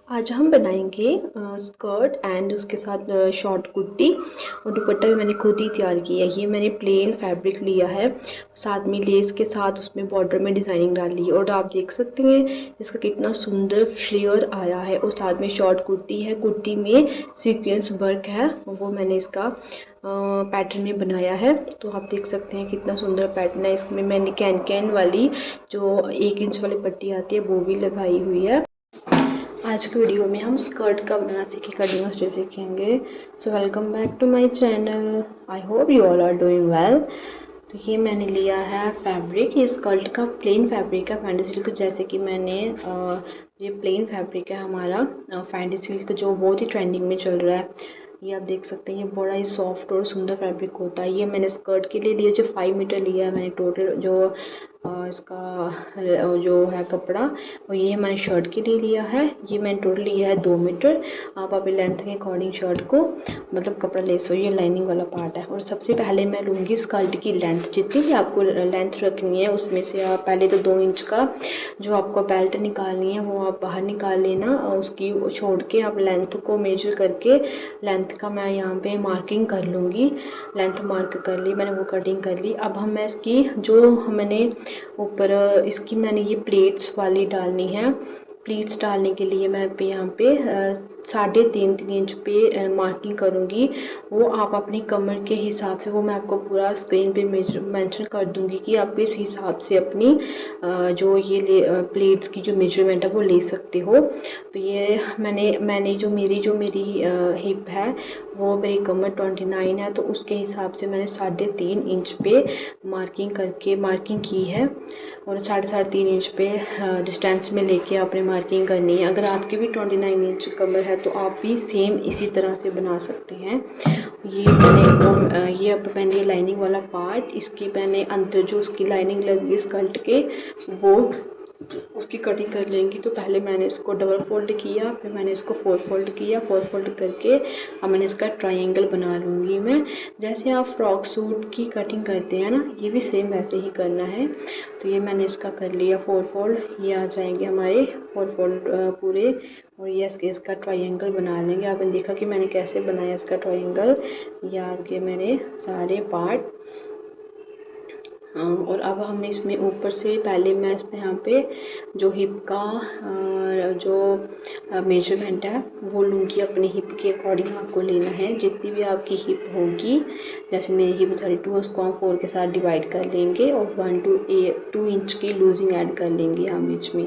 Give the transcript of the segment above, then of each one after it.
आज हम बनाएंगे स्कर्ट एंड उसके साथ शॉर्ट कुर्ती। और दुपट्टा भी मैंने खुद ही तैयार किया है। ये मैंने प्लेन फैब्रिक लिया है, साथ में लेस के साथ उसमें बॉर्डर में डिज़ाइनिंग डाली है। और आप देख सकते हैं इसका कितना सुंदर फ्लेयर आया है। और साथ में शॉर्ट कुर्ती है, कुर्ती में सीक्वेंस वर्क है, वो मैंने इसका पैटर्न में बनाया है। तो आप देख सकते हैं कितना सुंदर पैटर्न है। इसमें मैंने कैन वाली जो 1 इंच वाली पट्टी आती है वो भी लगाई हुई है। आज की वीडियो में हम स्कर्ट का बनाना डेमोस्ट्रेट सीखेंगे। So welcome back to my channel. I hope you all are doing well. तो ये मैंने लिया है फैब्रिक, ये स्कर्ट का प्लेन फैब्रिक है फैंडी सिल्क। जैसे कि मैंने ये प्लेन फैब्रिक है हमारा फैंडी सिल्क, जो बहुत ही ट्रेंडिंग में चल रहा है। ये आप देख सकते हैं, ये बड़ा ही सॉफ्ट और सुंदर फैब्रिक होता है। ये मैंने स्कर्ट के लिए लिया, जो 5 मीटर लिया है मैंने टोटल, जो इसका जो है कपड़ा। और ये मैंने शर्ट के लिए लिया है, ये मैंने टोटल लिया है 2 मीटर। आप अपनी लेंथ के अकॉर्डिंग शर्ट को मतलब कपड़ा ले सो। ये लाइनिंग वाला पार्ट है। और सबसे पहले मैं लूँगी स्कर्ट की लेंथ, जितनी भी आपको लेंथ रखनी है उसमें से आप पहले तो 2 इंच का जो आपको बेल्ट निकालनी है वो आप बाहर निकाल लेना, और उसकी छोड़ के आप लेंथ को मेजर करके लेंथ का मैं यहाँ पे मार्किंग कर लूँगी। लेंथ मार्क कर ली मैंने, वो कटिंग कर ली। अब मैं इसकी जो मैंने ऊपर इसकी मैंने ये प्लेट्स वाली डालनी है। प्लेट्स डालने के लिए मैं यहाँ पे 3.5 इंच पे मार्किंग करूँगी। वो आप अपनी कमर के हिसाब से, वो मैं आपको पूरा स्क्रीन पे मेंशन कर दूँगी कि आप इस हिसाब से अपनी जो ये प्लेट्स की जो मेजरमेंट है वो ले सकते हो। तो ये मैंने जो मेरी हिप है वो मेरी कमर 29 है, तो उसके हिसाब से मैंने 3.5 इंच पे मार्किंग की है। और 3.5 इंच पे डिस्टेंस में लेके आपने मार्किंग करनी है। अगर आपकी भी 29 इंच कमर है तो आप भी सेम इसी तरह से बना सकते हैं। ये अब मैंने लाइनिंग वाला पार्ट, इसकी मैंने अंदर जो उसकी लाइनिंग लगी स्कर्ट के, वो उसकी कटिंग कर लेंगी। तो पहले मैंने इसको डबल फोल्ड किया, फिर मैंने इसको 4 फोल्ड किया। 4 फोल्ड करके अब मैंने इसका ट्रायंगल बना लूँगी मैं। जैसे आप फ्रॉक सूट की कटिंग करते हैं ना, ये भी सेम वैसे ही करना है। तो ये मैंने इसका कर लिया 4 फोल्ड। ये आ जाएंगे हमारे 4 फोल्ड पूरे। और ये इसका ट्रायंगल बना लेंगे। आपने देखा कि मैंने कैसे बनाया इसका ट्रायंगल। ये आगे मैंने सारे पार्ट। और अब हमने इसमें ऊपर से पहले मैं इसमें यहाँ पे जो हिप का जो मेजरमेंट है वो लूँगी। अपनी हिप के अकॉर्डिंग आपको लेना है, जितनी भी आपकी हिप होगी। जैसे मेरी हिप 32 है, उसको हम 4 के साथ डिवाइड कर लेंगे और 2 इंच की लूजिंग ऐड कर लेंगे हम बीच में।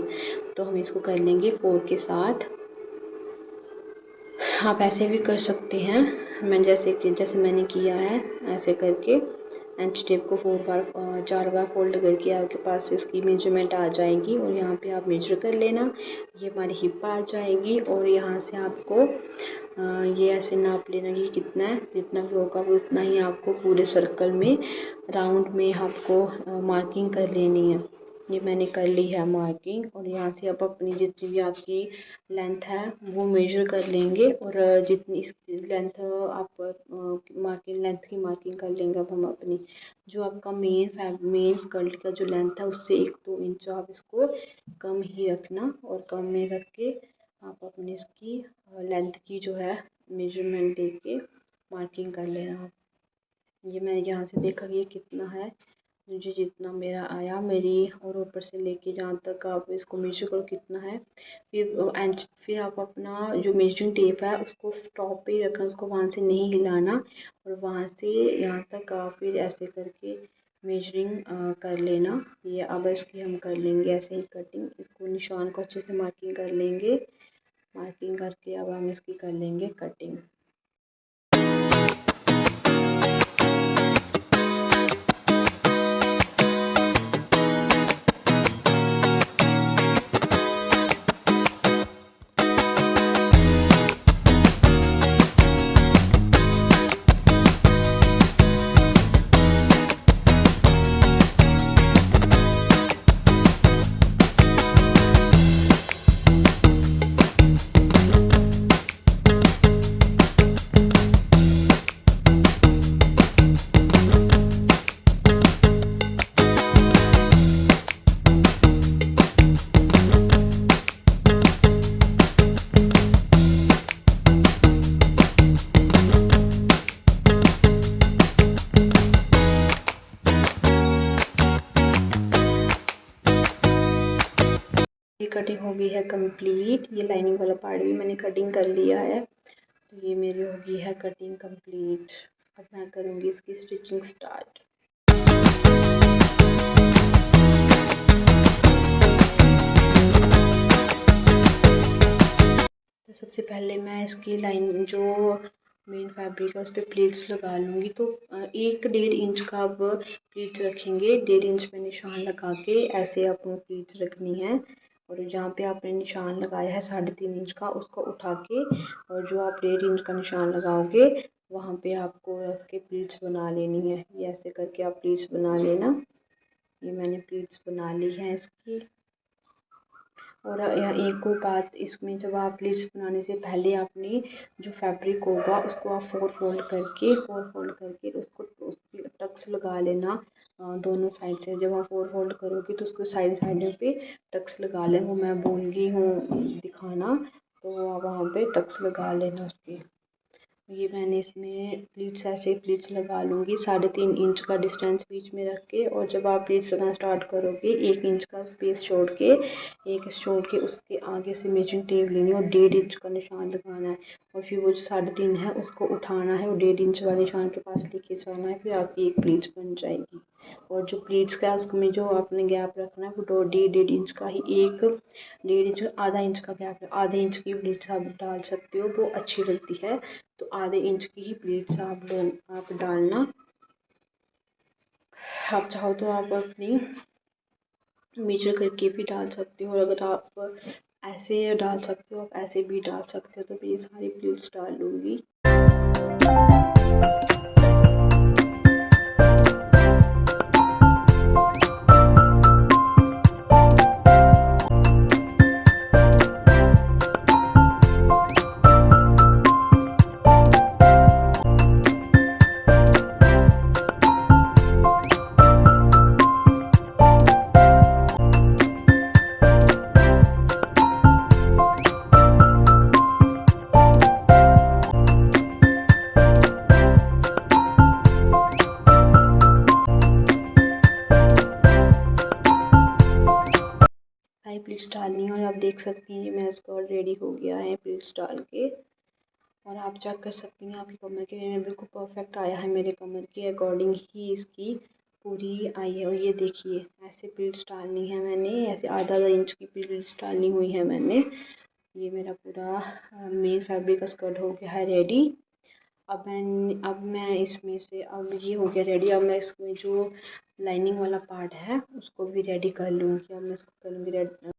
तो हम इसको कर लेंगे 4 के साथ। आप ऐसे भी कर सकते हैं, मैं जैसे मैंने किया है ऐसे करके एंड टेप को 4 बार फोल्ड करके आपके पास इसकी मेजरमेंट आ जाएगी। और यहाँ पे आप मेजर कर लेना। ये हमारी हिप आ जाएगी और यहाँ से आपको ये ऐसे नाप लेना कि कितना है, जितना भी होगा वो उतना ही आपको पूरे सर्कल में राउंड में आपको मार्किंग कर लेनी है। ये मैंने कर ली है मार्किंग। और यहाँ से आप अपनी जितनी भी आपकी लेंथ है वो मेजर कर लेंगे। और जितनी इसकी लेंथ आप मार्किंग लेंथ की मार्किंग कर लेंगे। अब हम अपनी जो आपका मेन स्कर्ट का जो लेंथ है उससे 1-2 इंच आप इसको कम ही रखना। और कम में रख के आप अपनी इसकी लेंथ की जो है मेजरमेंट दे के मार्किंग कर लेना। ये मैंने यहाँ से देखा कि ये कितना है, मुझे जितना मेरा आया मेरी, और ऊपर से लेके जहाँ तक आप इसको मेजर करो कितना है। फिर आप अपना जो मेजरिंग टेप है उसको टॉप पे ही रखना, उसको वहाँ से नहीं हिलाना। और वहाँ से यहाँ तक आप फिर ऐसे करके मेजरिंग कर लेना। ये अब इसकी हम कर लेंगे ऐसे ही कटिंग, इसको निशान को अच्छे से मार्किंग कर लेंगे। मार्किंग करके अब हम इसकी कर लेंगे कटिंग। है कंप्लीट। ये लाइनिंग वाला पार्ट भी मैंने कटिंग कर लिया है, तो ये मेरी हो गई है कटिंग कंप्लीट। अब मैं करूँगी इसकी स्टिचिंग स्टार्ट। तो सबसे पहले मैं इसकी लाइन जो मेन फैब्रिक है उस पर प्लीट्स लगा लूँगी। तो 1-1.5 इंच का अब प्लीट्स रखेंगे। 1.5 इंच पे निशान लगा के ऐसे आपको प्लीट्स रखनी है, और जहाँ पे आपने निशान लगाया है 3.5 इंच का उसको उठा के, और जो आप 1.5 इंच का निशान लगाओगे वहाँ पे आपको रख के प्लीट्स बना लेनी है। ये ऐसे करके आप प्लीट्स बना लेना। ये मैंने प्लीट्स बना ली है इसकी। और एक और बात, इसमें जब आप प्लीट्स बनाने से पहले आपने जो फैब्रिक होगा उसको आप फोर फोल्ड करके उसको उसकी टक्स लगा लेना दोनों साइड से। जब आप फोर फोल्ड करोगे तो उसको साइड पे टक्स लगा लें। वो मैं भूल गई हूँ दिखाना, तो आप वहाँ पे टक्स लगा लेना उसके। ये मैंने इसमें प्लीट्स ऐसे प्लीट्स लगा लूँगी 3.5 इंच का डिस्टेंस बीच में रख के। और जब आप प्लीट्स लगाना स्टार्ट करोगे 1 इंच का स्पेस छोड़ के उसके आगे से मेजरिंग टेप लेनी है और 1.5 इंच का निशान लगाना है। और फिर वो जो 3.5 है उसको उठाना है और 1.5 इंच वाले निशान के पास लेके जाना है, फिर आपकी एक प्लीट्स बन जाएगी। और जो प्लीट्स का उसमें जो आपने गैप रखना है वो 1.5 इंच का ही, 1.5 इंच आधा इंच का गैप है। आधे इंच की प्लीट्स आप डाल सकते हो, वो अच्छी लगती है। तो आधे इंच की ही प्लीट्स आप डालना। आप चाहो तो आप अपनी मेजर करके भी डाल सकते हो, और अगर आप ऐसे डाल सकते हो आप ऐसे भी डाल सकते हो। तो मैं ये सारी प्लीट्स डाल लूँगी। प्लीट्स डालनी है और आप देख सकती हैं मेरा स्कर्ट रेडी हो गया है प्लीट्स डाल के। और आप चेक कर सकती हैं आपकी कमर के लिए बिल्कुल परफेक्ट आया है। मेरे कमर के अकॉर्डिंग ही इसकी पूरी आई है। और ये देखिए ऐसे प्लीट्स डालनी है मैंने, ऐसे आधा इंच की प्लीट्स डालनी हुई है मैंने। ये मेरा पूरा मेन फैब्रिक का स्कर्ट हो गया है रेडी। अब मैं इसमें से, अब ये हो गया रेडी। अब मैं इसमें जो लाइनिंग वाला पार्ट है उसको भी रेडी कर लूँगी। अब मैं इसको करूँगी रेडी।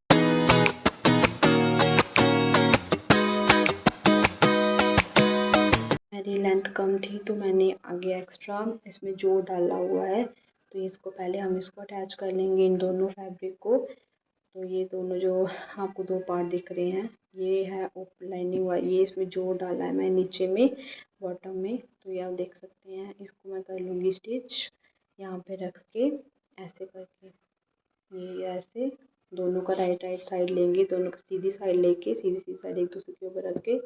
मेरी लेंथ कम थी तो मैंने आगे एक्स्ट्रा इसमें जोड़ डाला हुआ है। तो इसको पहले हम इसको अटैच कर लेंगे इन दोनों फैब्रिक को। तो ये दोनों जो आपको 2 पार्ट दिख रहे हैं ये है लाइनिंग वाला, ये इसमें जोड़ डाला है मैं नीचे में बॉटम में। तो ये आप देख सकते हैं। इसको मैं कर लूँगी स्टिच यहाँ पे रख के ऐसे करके। ये ऐसे दोनों का राइट साइड लेंगे, दोनों की सीधी साइड लेके सीधी साइड एक दूसरे के ऊपर रख के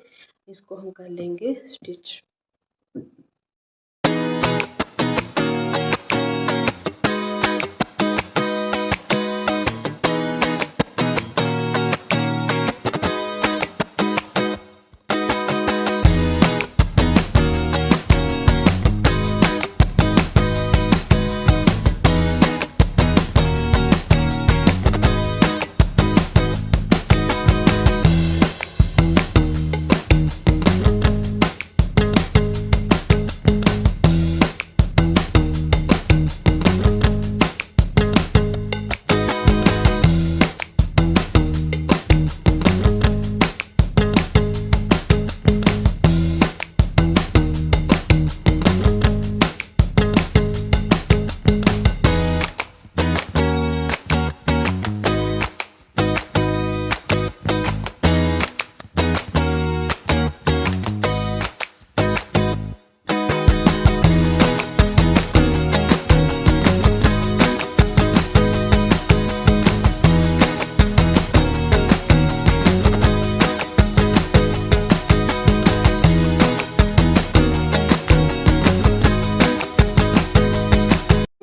इसको हम कर लेंगे स्टिच।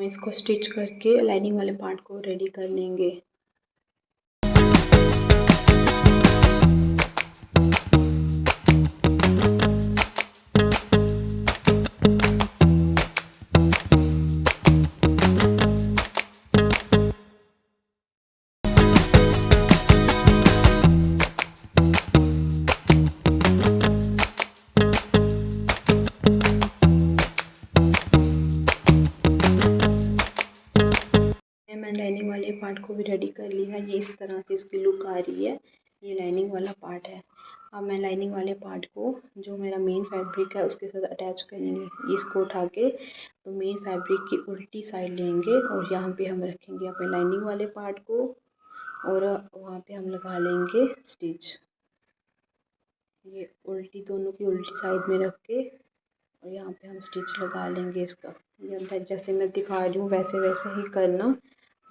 इसको स्टिच करके लाइनिंग वाले पार्ट को रेडी कर लेंगे। अब मैं लाइनिंग वाले पार्ट को जो मेरा मेन फैब्रिक है उसके साथ अटैच करेंगे। इसको उठा के तो मेन फैब्रिक की उल्टी साइड लेंगे और यहाँ पे हम रखेंगे अपने लाइनिंग वाले पार्ट को और वहाँ पे हम लगा लेंगे स्टिच। ये उल्टी दोनों की उल्टी साइड में रख के और यहाँ पे हम स्टिच लगा लेंगे इसका। ये जैसे मैं दिखा रही हूँ वैसे वैसे ही करना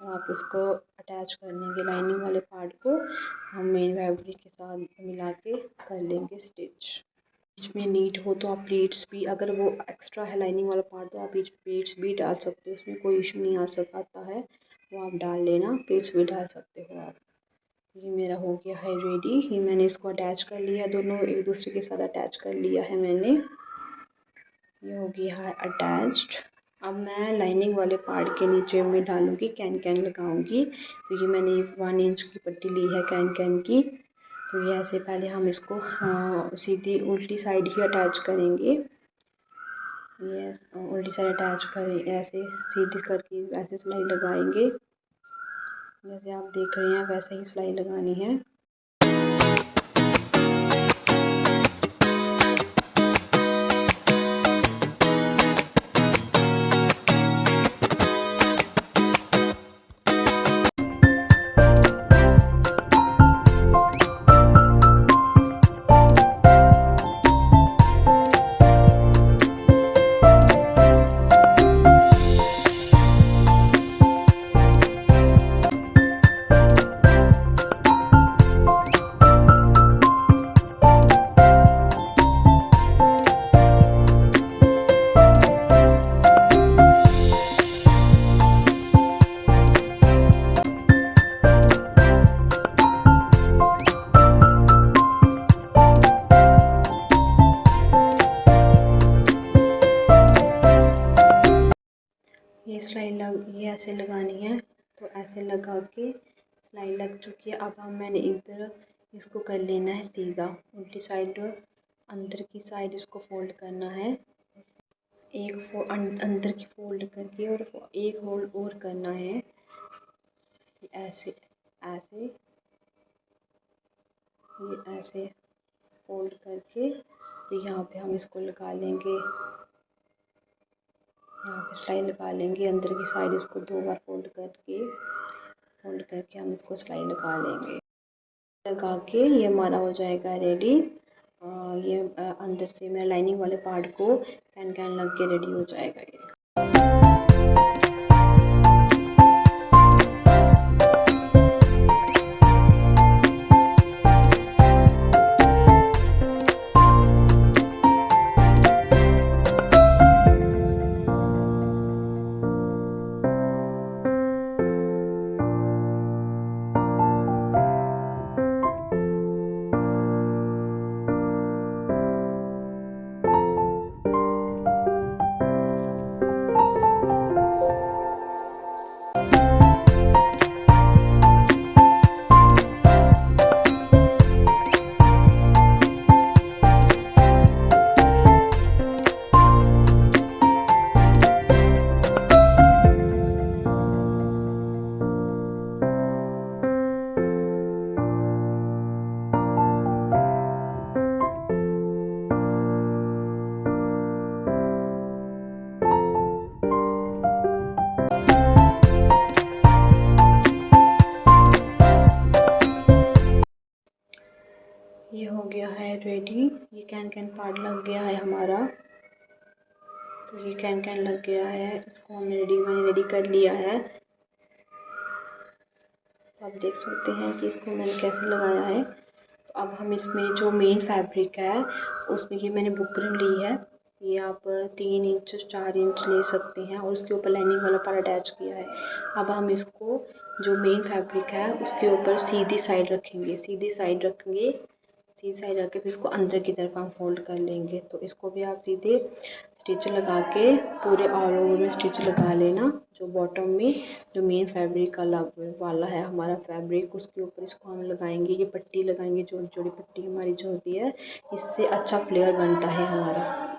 और आप इसको अटैच कर लेंगे लाइनिंग वाले पार्ट को हम मेन फैब्रिक के साथ मिला के कर लेंगे स्टिच। बीच में नीड हो तो आप प्लेट्स भी, अगर वो एक्स्ट्रा है लाइनिंग वाला पार्ट तो आप बीच प्लेट्स भी डाल सकते हो, उसमें कोई इशू नहीं आता है, वो आप डाल लेना, प्लेट्स भी डाल सकते हो आप। ये मेरा हो गया है रेडी। ये मैंने इसको अटैच कर लिया, दोनों एक दूसरे के साथ अटैच कर लिया है मैंने। ये हो गया है अटैच्ड। अब मैं लाइनिंग वाले पार्ट के नीचे में डालूँगी, कैन लगाऊंगी। तो ये मैंने 1 इंच की पट्टी ली है कैन की। तो ये ऐसे पहले हम इसको सीधी उल्टी साइड ही अटैच करेंगे। ये उल्टी साइड अटैच करें, ऐसे सीधी करके ऐसे सिलाई लगाएंगे। जैसे आप देख रहे हैं वैसे ही सिलाई लगानी है। ये ऐसे लगानी है। तो ऐसे लगा के सिलाई लग चुकी है। अब मैंने इधर इसको कर लेना है सीधा, उल्टी साइड अंदर की साइड इसको फोल्ड करना है। अंदर की फोल्ड करके और एक होल्ड और करना है, ऐसे ऐसे ये ऐसे फोल्ड करके तो यहाँ पे हम इसको लगा लेंगे, यहाँ पे सिलाई लगा लेंगे। अंदर की साइड इसको 2 बार फोल्ड करके हम इसको सिलाई लगा लेंगे। लगा के ये हमारा हो जाएगा रेडी। ये अंदर से मेरा लाइनिंग वाले पार्ट को कैन लग के रेडी हो जाएगा ये। ये हो गया है रेडी। ये कैन पार्ट लग गया है हमारा। तो ये कैन लग गया है, इसको मैंने रेडी कर लिया है। तो आप देख सकते हैं कि इसको मैंने कैसे लगाया है। तो अब हम इसमें जो मेन फैब्रिक है उसमें ये मैंने बुकरम ली है। ये आप 3 इंच 4 इंच ले सकते हैं और उसके ऊपर लाइनिंग वाला पार्ट अटैच किया है। अब हम इसको जो मेन फैब्रिक है उसके ऊपर सीधी साइड रखेंगे, सीधी साइड रख के फिर इसको अंदर की तरफ हम फोल्ड कर लेंगे। तो इसको भी आप सीधे स्टिच लगा के पूरे ऑल ओवर में स्टिच लगा लेना। जो बॉटम में जो मेन फैब्रिक का वाला है हमारा फैब्रिक, उसके ऊपर इसको हम लगाएंगे, ये पट्टी लगाएंगे, जो जोड़ी पट्टी हमारी जो होती है, इससे अच्छा फ्लेयर बनता है हमारा।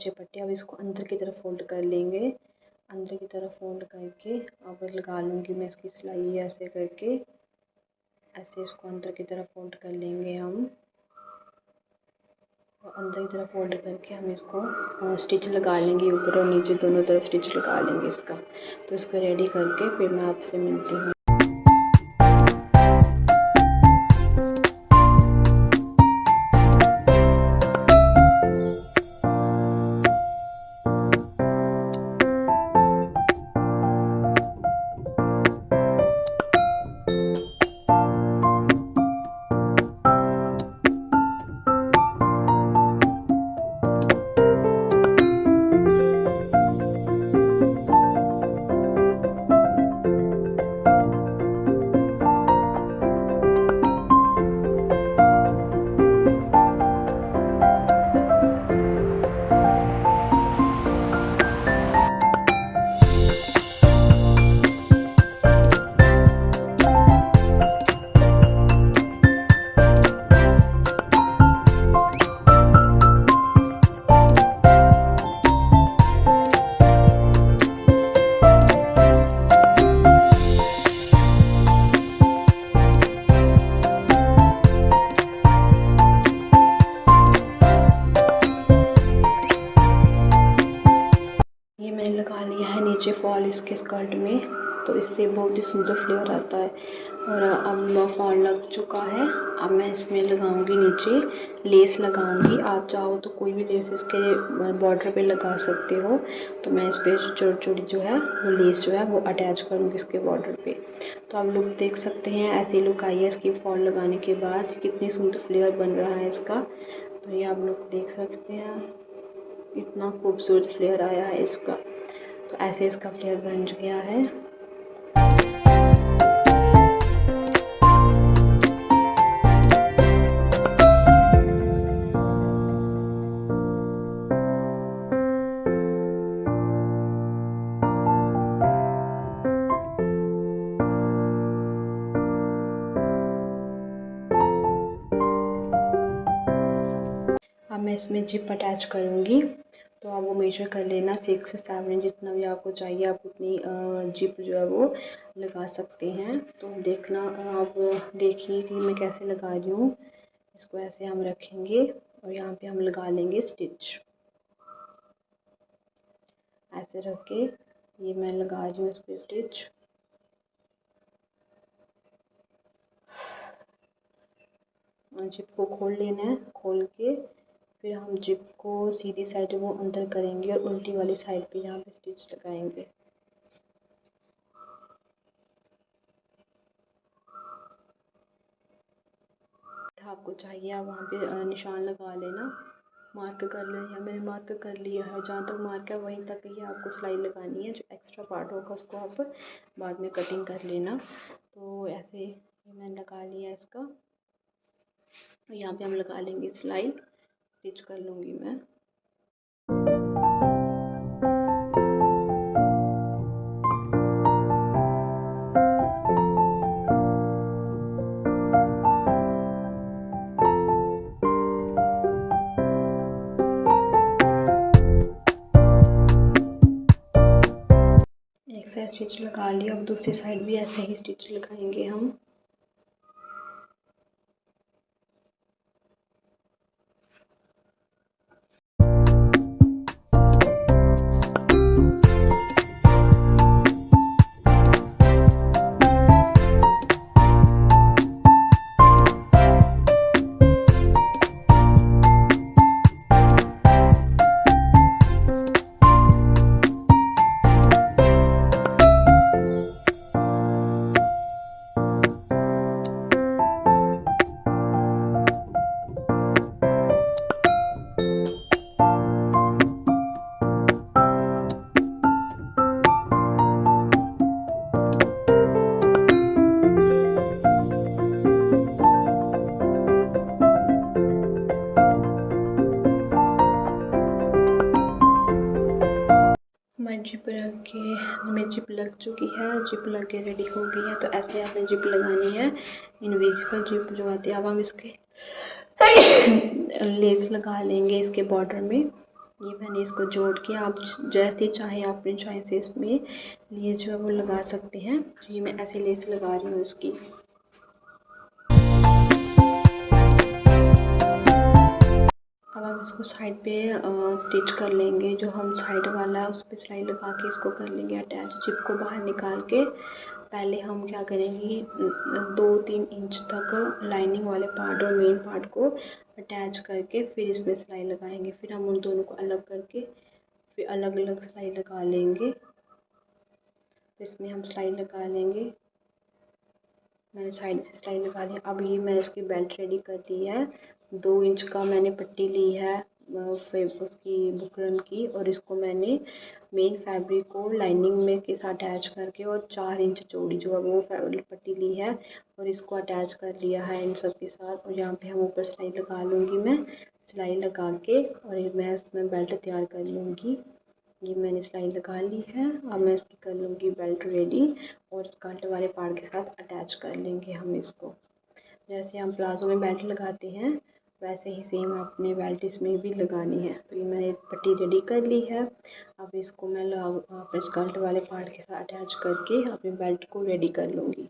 बचे पट्टे अब इसको अंदर की तरफ फोल्ड कर लेंगे। अंदर की तरफ फोल्ड करके अब लगा लूँगी मैं इसकी सिलाई ऐसे करके, ऐसे इसको अंदर की तरफ फोल्ड कर लेंगे हम। तो अंदर की तरफ फोल्ड करके हम इसको स्टिच लगा लेंगे, ऊपर और नीचे दोनों तरफ स्टिच लगा लेंगे इसका। तो इसको रेडी करके फिर मैं आपसे मिलती हूँ। नीचे फॉल इसके स्कर्ट में, तो इससे बहुत ही सुंदर फ्लेयर आता है। और अब फॉल लग चुका है, अब मैं इसमें लगाऊंगी नीचे लेस लगाऊंगी। आप चाहो तो कोई भी लेस इसके बॉर्डर पे लगा सकते हो। तो मैं इस पर छोटी छोटी जो है वो लेस जो है वो अटैच करूँगी इसके बॉर्डर पे। तो आप लुक देख सकते हैं, ऐसी लुक आई है इसकी फॉल लगाने के बाद। कितनी सुंदर फ्लेयर बन रहा है इसका, तो ये आप लुक देख सकते हैं, इतना खूबसूरत फ्लेयर आया है इसका। तो ऐसे इसका फ्लेयर बन गया है। अब मैं इसमें जिप अटैच करूँगी, तो आप वो मेजर कर लेना 6 से 7 जितना भी आपको चाहिए, आप उतनी जिप जो है वो लगा सकते हैं। तो देखना, आप देखिए कि मैं कैसे लगा रही हूँ। इसको ऐसे हम रखेंगे और यहाँ पे हम लगा लेंगे स्टिच, ऐसे रख के ये मैं लगा रही हूँ इस पर स्टिच। जिप को खोल लेना है, खोल के फिर हम जिप को सीधी साइड वो अंदर करेंगे और उल्टी वाली साइड पे यहाँ पे स्टिच लगाएंगे। आपको चाहिए आप वहाँ पे निशान लगा लेना, मार्क कर लेना। मैंने मार्क कर लिया है, जहाँ तक मार्क है वहीं तक ही आपको सिलाई लगानी है। जो एक्स्ट्रा पार्ट होगा उसको आप बाद में कटिंग कर लेना। तो ऐसे मैंने लगा लिया इसका, यहाँ पे हम लगा लेंगे सिलाई, स्टिच कर लूँगी मैं। एक साइड स्टिच लगा लिया, अब दूसरी साइड भी ऐसे ही स्टिच लगाएंगे हम। जिप रख के हमें जिप लग चुकी है, जिप लग के रेडी हो गई है। तो ऐसे आपने जिप लगानी है, इनविजिबल जिप जो आती है। अब हम इसके लेस लगा लेंगे इसके बॉर्डर में, ये मैंने इसको जोड़ के, आप जैसे चाहे अपने चॉइसेस में लेस जो है वो लगा सकते हैं। तो ये मैं ऐसे लेस लगा रही हूँ इसकी। अब हम इसको साइड पे स्टिच कर लेंगे। जो हम साइड वाला है उस पर सिलाई लगा के इसको कर लेंगे अटैच। जिप को बाहर निकाल के पहले हम क्या करेंगे, 2-3 इंच तक लाइनिंग वाले पार्ट और मेन पार्ट को अटैच करके फिर इसमें सिलाई लगाएंगे। फिर हम उन दोनों को अलग करके फिर अलग अलग सिलाई लगा लेंगे। तो इसमें हम सिलाई लगा लेंगे। मैंने साइड से सिलाई लगा ली। अब ये मैं इसकी बेल्ट रेडी कर ली है। 2 इंच का मैंने पट्टी ली है फिर उसकी बुकरम की, और इसको मैंने मेन फैब्रिक को लाइनिंग में के साथ अटैच करके और 4 इंच चौड़ी जो है वो पट्टी ली है और इसको अटैच कर लिया है इन सब के साथ। और यहाँ पे हम ऊपर सिलाई लगा लूँगी मैं, सिलाई लगा के और ये मैं इसमें बेल्ट तैयार कर लूँगी। ये मैंने सिलाई लगा ली है। अब मैं इसकी कर लूँगी बेल्ट रेडी और स्कर्ट वाले पार्ट के साथ अटैच कर लेंगे हम इसको। जैसे हम प्लाजो में बेल्ट लगाते हैं वैसे ही सेम अपने बेल्ट इसमें भी लगानी है। तो ये मैंने पट्टी रेडी कर ली है। अब इसको मैं अपने स्कर्ट वाले पार्ट के साथ अटैच करके अपने बेल्ट को रेडी कर लूँगी।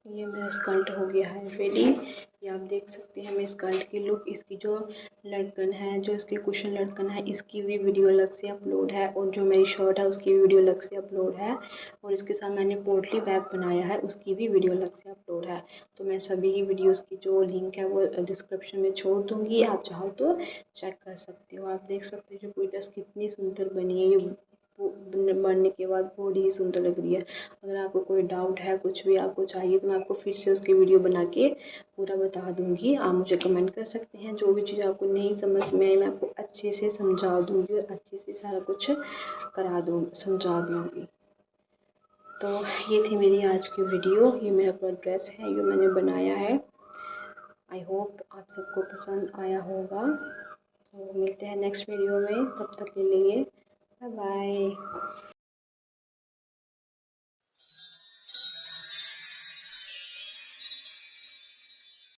ये मेरा स्कर्ट हो गया है रेडी। ये आप देख सकते हैं मेरे स्कर्ट की लुक। इसकी जो लटकन है, जो इसकी कुशन लटकन है, इसकी भी वीडियो अलग से अपलोड है, और जो मेरी शर्ट है उसकी वीडियो अलग से अपलोड है, और इसके साथ मैंने पोटली बैग बनाया है उसकी भी वीडियो अलग से अपलोड है। तो मैं सभी की वीडियोस की जो लिंक है वो डिस्क्रिप्शन में छोड़ दूँगी, आप चाहो तो चेक कर सकते हो। आप देख सकते हो जो पूरी ड्रेस कितनी सुंदर बनी है। ये बनने के बाद बहुत ही सुंदर लग रही है। अगर आपको कोई डाउट है, कुछ भी आपको चाहिए, तो मैं आपको फिर से उसकी वीडियो बना के पूरा बता दूंगी। आप मुझे कमेंट कर सकते हैं। जो भी चीज़ आपको नहीं समझ में आई मैं आपको अच्छे से समझा दूंगी और अच्छे से सारा कुछ समझा दूंगी। तो ये थी मेरी आज की वीडियो। ये मेरा पूरा ड्रेस है, ये मैंने बनाया है। आई होप आप सबको पसंद आया होगा। तो मिलते हैं नेक्स्ट वीडियो में, तब तक के लिए बाय बाय।